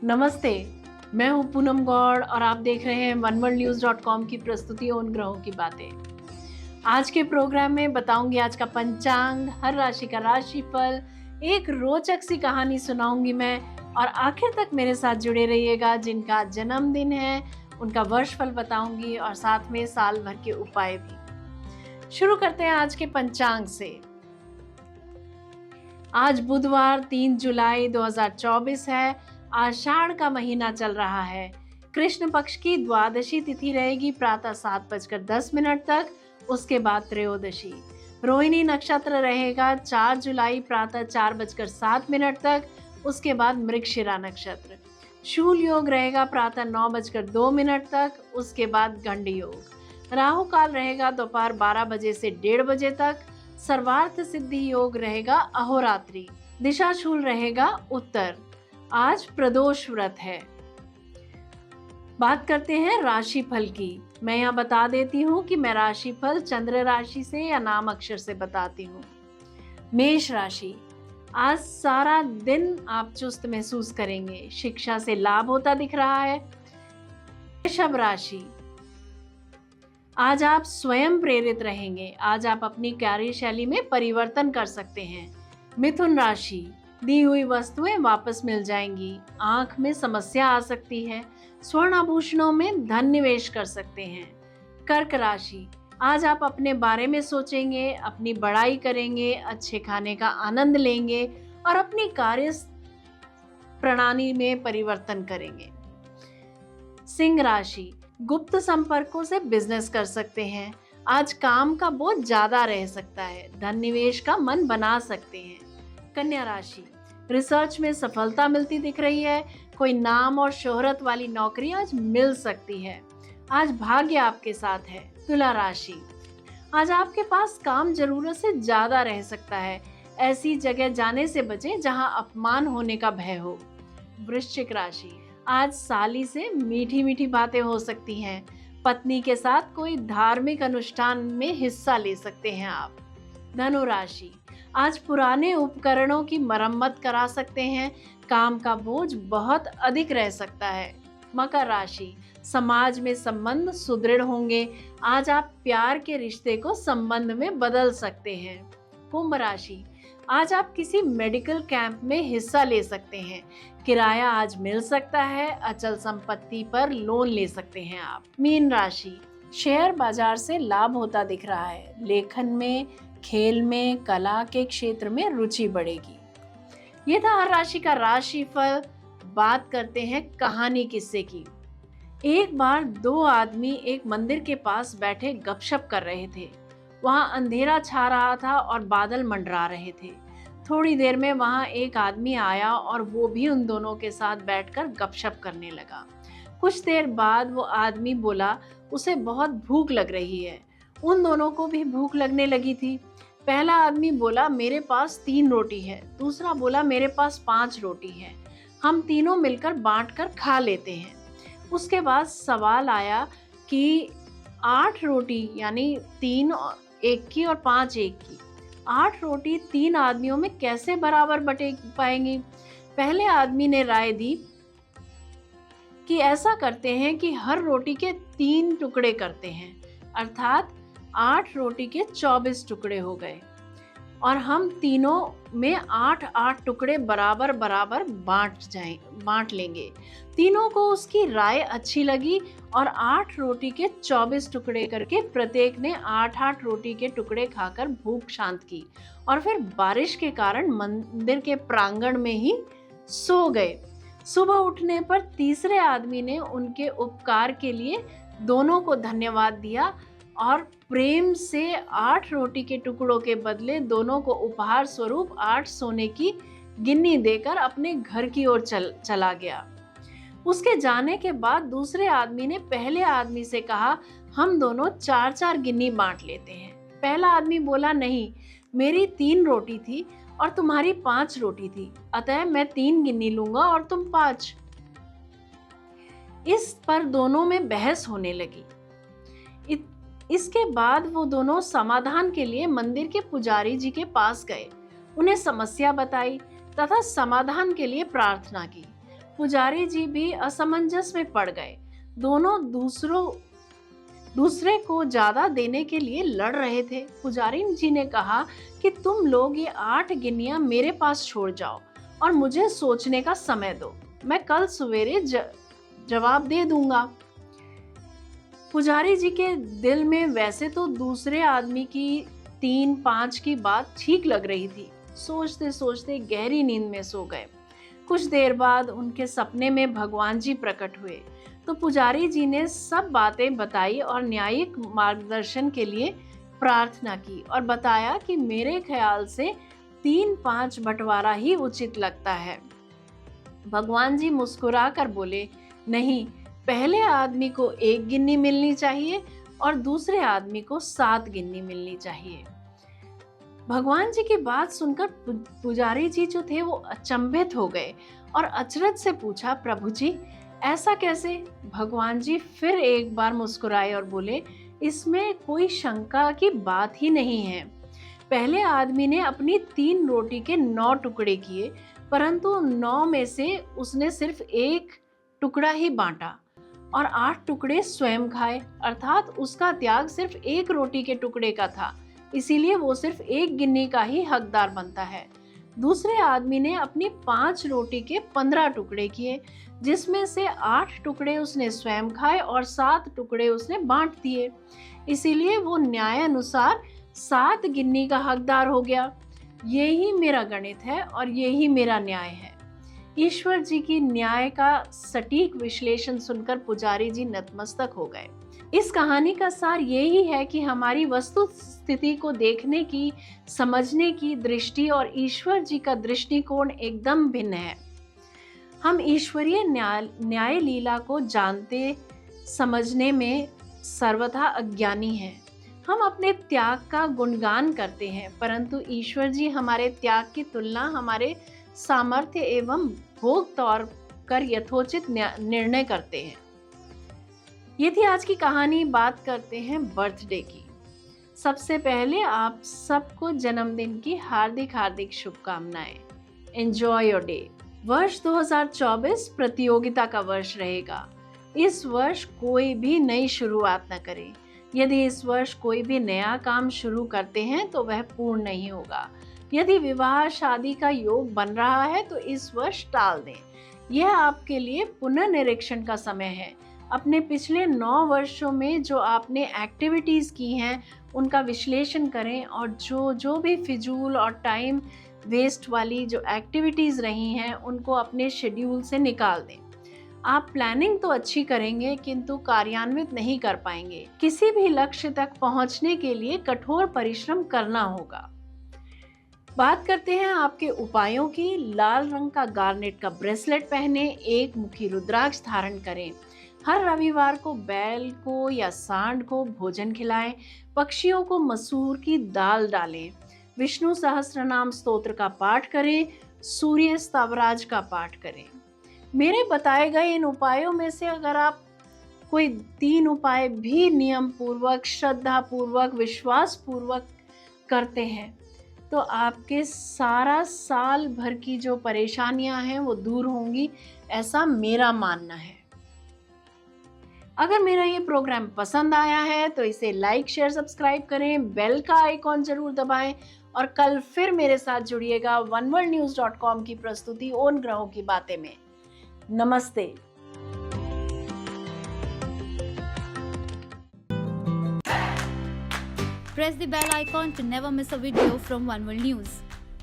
नमस्ते, मैं हूँ पूनम गौड़ और आप देख रहे हैं oneworldnews.com की प्रस्तुति उन ग्रहों की बातें। आज के प्रोग्राम में बताऊंगी आज का पंचांग, हर राशि का राशिफल, एक रोचक सी कहानी सुनाऊंगी मैं और आखिर तक मेरे साथ जुड़े रहिएगा। जिनका जन्मदिन है उनका वर्षफल बताऊंगी और साथ में साल भर के उपाय भी। शुरू करते हैं आज के पंचांग से। आज बुधवार 3 जुलाई 2024 है। आषाढ़ का महीना चल रहा है। कृष्ण पक्ष की द्वादशी तिथि रहेगी प्रातः 7:10 तक, उसके बाद त्रयोदशी। रोहिणी नक्षत्र रहेगा 4 जुलाई प्रातः 4:07 तक, उसके बाद मृगशिरा नक्षत्र। शूल योग रहेगा प्रातः 9:02 तक, उसके बाद गंड योग। राहु काल रहेगा दोपहर 12 बजे से 1:30 बजे तक। सर्वार्थ सिद्धि योग रहेगा अहोरात्रि। दिशा शूल रहेगा उत्तर। आज प्रदोष व्रत है। बात करते हैं राशिफल की। मैं यहाँ बता देती हूँ कि मैं राशिफल चंद्र राशि से या नाम अक्षर से बताती हूँ। मेष राशि, आज सारा दिन आप चुस्त महसूस करेंगे। शिक्षा से लाभ होता दिख रहा है। वृषभ राशि, आज आप स्वयं प्रेरित रहेंगे। आज आप अपनी कार्यशैली में परिवर्तन कर सकते हैं। मिथुन राशि, दी हुई वस्तुएं वापस मिल जाएंगी। आंख में समस्या आ सकती है। स्वर्ण आभूषणों में धन निवेश कर सकते हैं। कर्क राशि, आज आप अपने बारे में सोचेंगे, अपनी बड़ाई करेंगे, अच्छे खाने का आनंद लेंगे और अपनी कार्य प्रणाली में परिवर्तन करेंगे। सिंह राशि, गुप्त संपर्कों से बिजनेस कर सकते हैं। आज काम का बोझ ज्यादा रह सकता है। धन निवेश का मन बना सकते हैं। कन्या राशि, रिसर्च में सफलता मिलती दिख रही है। कोई नाम और शोहरत वाली नौकरी आज मिल सकती है। आज भाग्य आपके साथ है। तुला राशि, आज आपके पास काम जरूरत से ज्यादा रह सकता है। ऐसी जगह जाने से बचें जहां अपमान होने का भय हो। वृश्चिक राशि, आज साली से मीठी मीठी बातें हो सकती हैं। पत्नी के साथ कोई धार्मिक अनुष्ठान में हिस्सा ले सकते हैं आप। धनु राशि, आज पुराने उपकरणों की मरम्मत करा सकते हैं। काम का बोझ बहुत अधिक रह सकता है। मकर राशि, समाज में संबंध सुदृढ़ होंगे। आज आप प्यार के रिश्ते को संबंध में बदल सकते हैं। कुंभ राशि, आज आप किसी मेडिकल कैंप में हिस्सा ले सकते हैं। किराया आज मिल सकता है। अचल संपत्ति पर लोन ले सकते हैं आप। मीन राशि, शेयर बाजार से लाभ होता दिख रहा है। लेखन में, खेल में, कला के क्षेत्र में रुचि बढ़ेगी। ये था हर राशि का राशिफल। बात करते हैं कहानी किस्से की। एक बार दो आदमी एक मंदिर के पास बैठे गपशप कर रहे थे। वहां अंधेरा छा रहा था और बादल मंडरा रहे थे। थोड़ी देर में वहां एक आदमी आया और वो भी उन दोनों के साथ बैठकर गपशप करने लगा। कुछ देर बाद वो आदमी बोला उसे बहुत भूख लग रही है। उन दोनों को भी भूख लगने लगी थी। पहला आदमी बोला मेरे पास 3 रोटी है। दूसरा बोला मेरे पास 5 रोटी है। हम तीनों मिलकर बांटकर खा लेते हैं। उसके बाद सवाल आया कि 8 रोटी यानी 3 एक की और 5 एक की, 8 रोटी 3 आदमियों में कैसे बराबर बटे पाएंगी। पहले आदमी ने राय दी कि ऐसा करते हैं कि हर रोटी के 3 टुकड़े करते हैं, अर्थात 8 रोटी के 24 टुकड़े हो गए और हम तीनों में 8-8 टुकड़े बराबर बराबर बांट लेंगे। तीनों को उसकी राय अच्छी लगी और 8 रोटी के 24 टुकड़े करके प्रत्येक ने 8-8 रोटी के टुकड़े खाकर भूख शांत की और फिर बारिश के कारण मंदिर के प्रांगण में ही सो गए। सुबह उठने पर तीसरे आदमी ने उनके उपकार के लिए दोनों को धन्यवाद दिया और प्रेम से 8 रोटी के टुकड़ों के बदले दोनों को उपहार स्वरूप 8 सोने की गिन्नी देकर अपने घर की ओर चला गया। उसके जाने के बाद दूसरे आदमी ने पहले आदमी से कहा हम दोनों 4-4 गिन्नी बांट लेते हैं। पहला आदमी बोला नहीं, मेरी 3 रोटी थी और तुम्हारी 5 रोटी थी, अतः मैं 3 गिन्नी लूंगा और तुम 5। इस पर दोनों में बहस होने लगी। इसके बाद वो दोनों समाधान के लिए मंदिर के पुजारी जी के पास गए। उन्हें समस्या बताई तथा समाधान के लिए प्रार्थना की। पुजारी जी भी असमंजस में पड़ गए। दोनों दूसरे को ज्यादा देने के लिए लड़ रहे थे। पुजारी जी ने कहा कि तुम लोग ये 8 गिन्नियां मेरे पास छोड़ जाओ और मुझे सोचने का समय दो। मैं कल सवेरे जवाब दे दूंगा। पुजारी जी के दिल में वैसे तो दूसरे आदमी की 3-5 की बात ठीक लग रही थी। सोचते सोचते गहरी नींद में सो गए। कुछ देर बाद उनके सपने में भगवान जी प्रकट हुए। तो पुजारी जी ने सब बातें बताई और न्यायिक मार्गदर्शन के लिए प्रार्थना की और बताया कि मेरे ख्याल से 3-5 बंटवारा ही उचित लगता है। भगवान जी मुस्कुरा कर बोले, नहीं, पहले आदमी को 1 गिन्नी मिलनी चाहिए और दूसरे आदमी को 7 गिन्नी मिलनी चाहिए। भगवान जी की बात सुनकर पुजारी जी जो थे वो अचंभित हो गए और अचरज से पूछा, प्रभु जी ऐसा कैसे? भगवान जी फिर एक बार मुस्कुराए और बोले, इसमें कोई शंका की बात ही नहीं है। पहले आदमी ने अपनी 3 रोटी के 9 टुकड़े किए, परंतु 9 में से उसने सिर्फ 1 टुकड़ा ही बांटा और 8 टुकड़े स्वयं खाए, अर्थात उसका त्याग सिर्फ 1 रोटी के टुकड़े का था, इसीलिए वो सिर्फ 1 गिन्नी का ही हकदार बनता है। दूसरे आदमी ने अपनी 5 रोटी के 15 टुकड़े किए, जिसमें से 8 टुकड़े उसने स्वयं खाए और 7 टुकड़े उसने बांट दिए, इसीलिए वो न्याय अनुसार 7 गिन्नी का हकदार हो गया। यही मेरा गणित है और यही मेरा न्याय है। ईश्वर जी की न्याय का सटीक विश्लेषण सुनकर पुजारी जी नतमस्तक हो गए। इस कहानी का सार यही है कि हमारी वस्तु स्थिति को देखने की, समझने की दृष्टि और ईश्वर जी का दृष्टिकोण एकदम भिन्न है। हम ईश्वरीय न्याय लीला को जानते समझने में सर्वथा अज्ञानी हैं। हम अपने त्याग का गुणगान करते हैं, परंतु ईश्वर जी हमारे त्याग की तुलना हमारे सामर्थ्य एवं भोग तौर कर यथोचित निर्णय करते हैं। ये थी आज की कहानी। बात करते हैं बर्थडे की। सबसे पहले आप सबको जन्मदिन की हार्दिक हार्दिक शुभकामनाएं। Enjoy your day. वर्ष 2024 प्रतियोगिता का वर्ष रहेगा। इस वर्ष कोई भी नई शुरुआत न करें। यदि इस वर्ष कोई भी नया काम शुरू करते हैं तो वह पूर्ण नहीं होगा। यदि विवाह शादी का योग बन रहा है तो इस वर्ष टाल दें। यह आपके लिए पुनर्निरीक्षण का समय है। अपने पिछले 9 वर्षों में जो आपने एक्टिविटीज़ की हैं उनका विश्लेषण करें और जो भी फिजूल और टाइम वेस्ट वाली जो एक्टिविटीज़ रही हैं उनको अपने शेड्यूल से निकाल दें। आप प्लानिंग तो अच्छी करेंगे किंतु कार्यान्वित नहीं कर पाएंगे। किसी भी लक्ष्य तक पहुंचने के लिए कठोर परिश्रम करना होगा। बात करते हैं आपके उपायों की। लाल रंग का गार्नेट का ब्रेसलेट पहने, 1 मुखी रुद्राक्ष धारण करें। हर रविवार को बैल को या सांड को भोजन खिलाएं। पक्षियों को मसूर की दाल डालें। विष्णु सहस्त्रनाम स्तोत्र का पाठ करें। सूर्य स्तवराज का पाठ करें। मेरे बताए गए इन उपायों में से अगर आप कोई 3 उपाय भी नियम पूर्वक, श्रद्धा पूर्वक, विश्वास पूर्वक करते हैं तो आपके सारा साल भर की जो परेशानियां हैं वो दूर होंगी, ऐसा मेरा मानना है। अगर मेरा ये प्रोग्राम पसंद आया है तो इसे लाइक, शेयर, सब्सक्राइब करें, बेल का आइकॉन जरूर दबाएं और कल फिर मेरे साथ जुड़िएगा oneworldnews.com की प्रस्तुति उन ग्रहों की बातें में। नमस्ते। Press the bell icon to never miss a video from One World News.